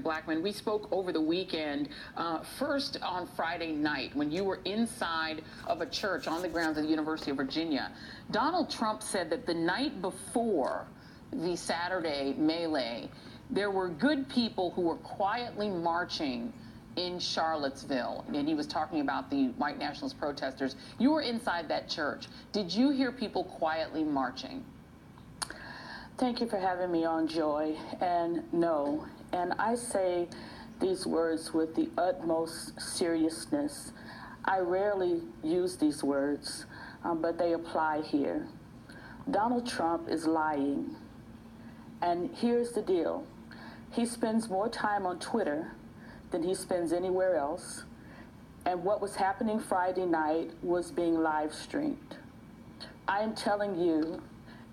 Blackmon. We spoke over the weekend, first on Friday night when you were inside of a church on the grounds of the University of Virginia. Donald Trump said that the night before the Saturday melee, there were good people who were quietly marching in Charlottesville, and he was talking about the white nationalist protesters. You were inside that church. Did you hear people quietly marching? Thank you for having me on, Joy. And no, and I say these words with the utmost seriousness. I rarely use these words, but they apply here. Donald Trump is lying. And here's the deal. He spends more time on Twitter than he spends anywhere else. And what was happening Friday night was being live streamed. I am telling you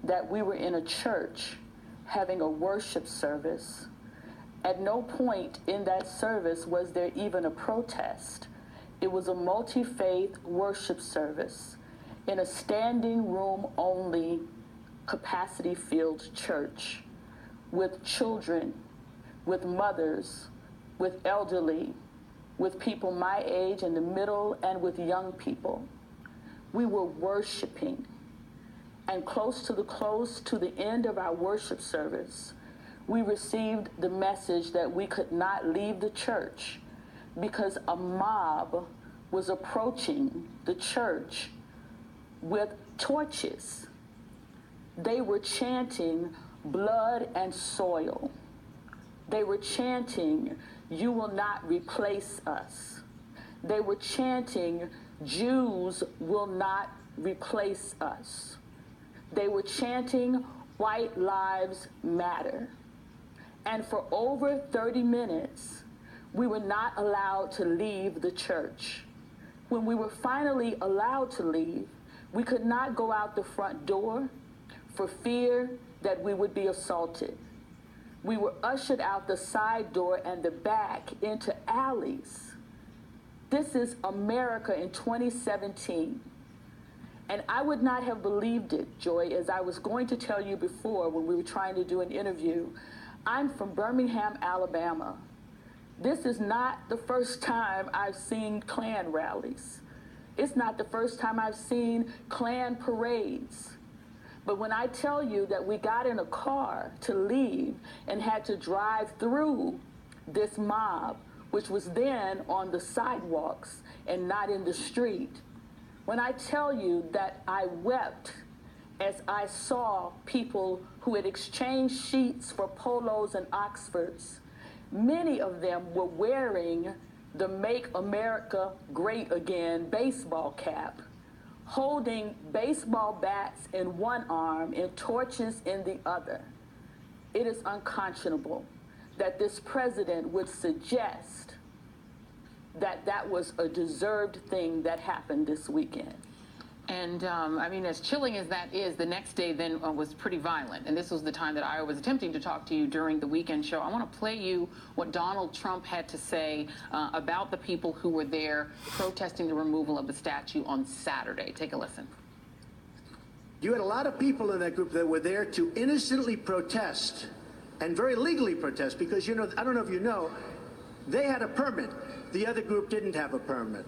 that we were in a church having a worship service. At no point in that service was there even a protest. It was a multi-faith worship service in a standing room only, capacity-filled church with children, with mothers, with elderly, with people my age in the middle, and with young people. We were worshiping. And close to the end of our worship service, we received the message that we could not leave the church because a mob was approaching the church with torches. They were chanting blood and soil. They were chanting, "You will not replace us." They were chanting, "Jews will not replace us." They were chanting, "White lives matter." And for over 30 minutes, we were not allowed to leave the church. When we were finally allowed to leave, we could not go out the front door for fear that we would be assaulted. We were ushered out the side door and the back into alleys. This is America in 2017. And I would not have believed it, Joy, as I was going to tell you before when we were trying to do an interview. I'm from Birmingham, Alabama. This is not the first time I've seen Klan rallies. It's not the first time I've seen Klan parades. But when I tell you that we got in a car to leave and had to drive through this mob, which was then on the sidewalks and not in the street, when I tell you that I wept as I saw people who had exchanged sheets for polos and Oxfords, many of them were wearing the Make America Great Again baseball cap, holding baseball bats in one arm and torches in the other. It is unconscionable that this president would suggest that that was a deserved thing that happened this weekend. And I mean, as chilling as that is, the next day then was pretty violent. And this was the time that I was attempting to talk to you during the weekend show. I want to play you what Donald Trump had to say about the people who were there protesting the removal of the statue on Saturday. Take a listen. You had a lot of people in that group that were there to innocently protest and very legally protest because, you know, I don't know if you know, they had a permit. The other group didn't have a permit.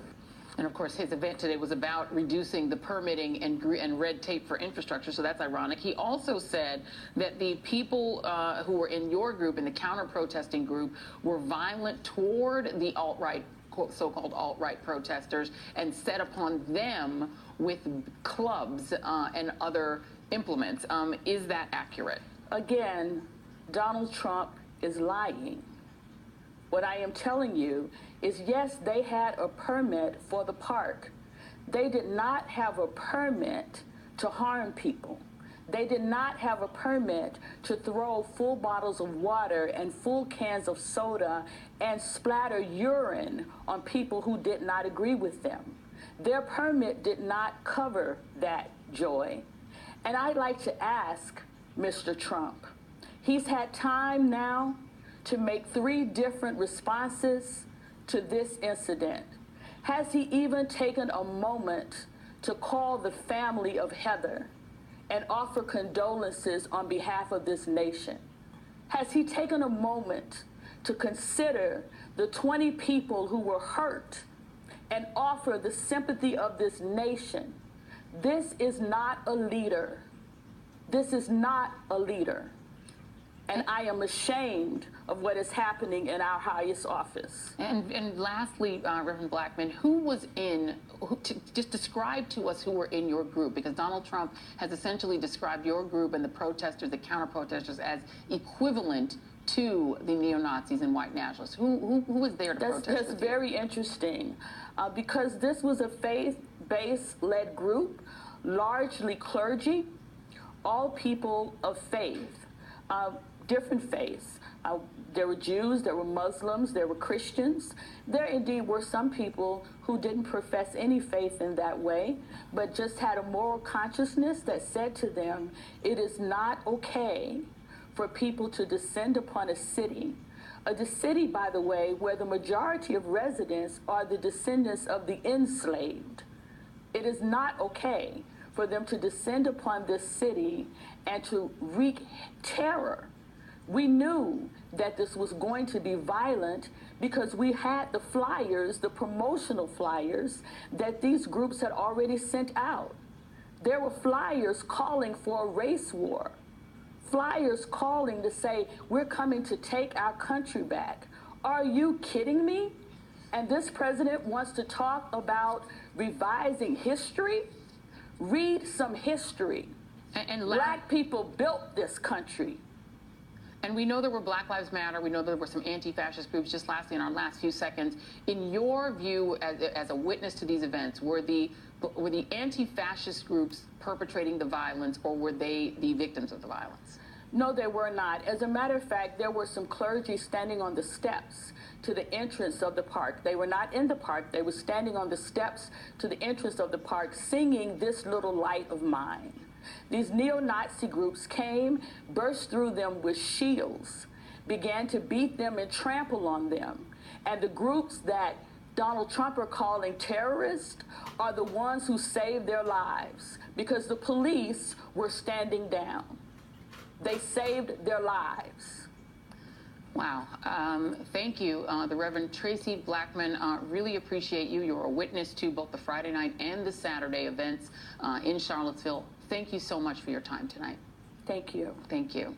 And of course, his event today was about reducing the permitting and red tape for infrastructure, so that's ironic. He also said that the people who were in your group, in the counter-protesting group, were violent toward the alt-right, so-called alt-right protesters, and set upon them with clubs and other implements. Is that accurate? Again, Donald Trump is lying. What I am telling you is, yes, they had a permit for the park. They did not have a permit to harm people. They did not have a permit to throw full bottles of water and full cans of soda and splatter urine on people who did not agree with them. Their permit did not cover that, Joy. And I'd like to ask Mr. Trump, he's had time now to make 3 different responses to this incident. Has he even taken a moment to call the family of Heather and offer condolences on behalf of this nation? Has he taken a moment to consider the 20 people who were hurt and offer the sympathy of this nation. This is not a leader. This is not a leader. And I am ashamed of what is happening in our highest office. And lastly, Reverend Blackmon, just describe to us who were in your group, because Donald Trump has essentially described your group and the protesters, the counter-protesters, as equivalent to the neo-Nazis and white nationalists. Who was there to protest? That's very interesting, because this was a faith-based led group, largely clergy, all people of faith. Different faiths. There were Jews, there were Muslims, there were Christians. There indeed were some people who didn't profess any faith in that way, but just had a moral consciousness that said to them, it is not okay for people to descend upon a city, by the way, where the majority of residents are the descendants of the enslaved. It is not okay for them to descend upon this city and to wreak terror. We knew that this was going to be violent because we had the flyers, the promotional flyers, that these groups had already sent out. There were flyers calling for a race war, flyers calling to say, we're coming to take our country back. Are you kidding me? And this president wants to talk about revising history? Read some history. Black people built this country. And we know there were Black Lives Matter. We know there were some anti-fascist groups. Just lastly, in our last few seconds, in your view, as a witness to these events, were the anti-fascist groups perpetrating the violence, or were they the victims of the violence? No, they were not. As a matter of fact, there were some clergy standing on the steps to the entrance of the park. They were not in the park. They were standing on the steps to the entrance of the park singing "This Little Light of Mine." These neo-Nazi groups came, burst through them with shields, began to beat them and trample on them. And the groups that Donald Trump are calling terrorists are the ones who saved their lives because the police were standing down. They saved their lives. Wow. Thank you, the Reverend Traci Blackmon. Really appreciate you. You're a witness to both the Friday night and the Saturday events in Charlottesville. Thank you so much for your time tonight. Thank you. Thank you.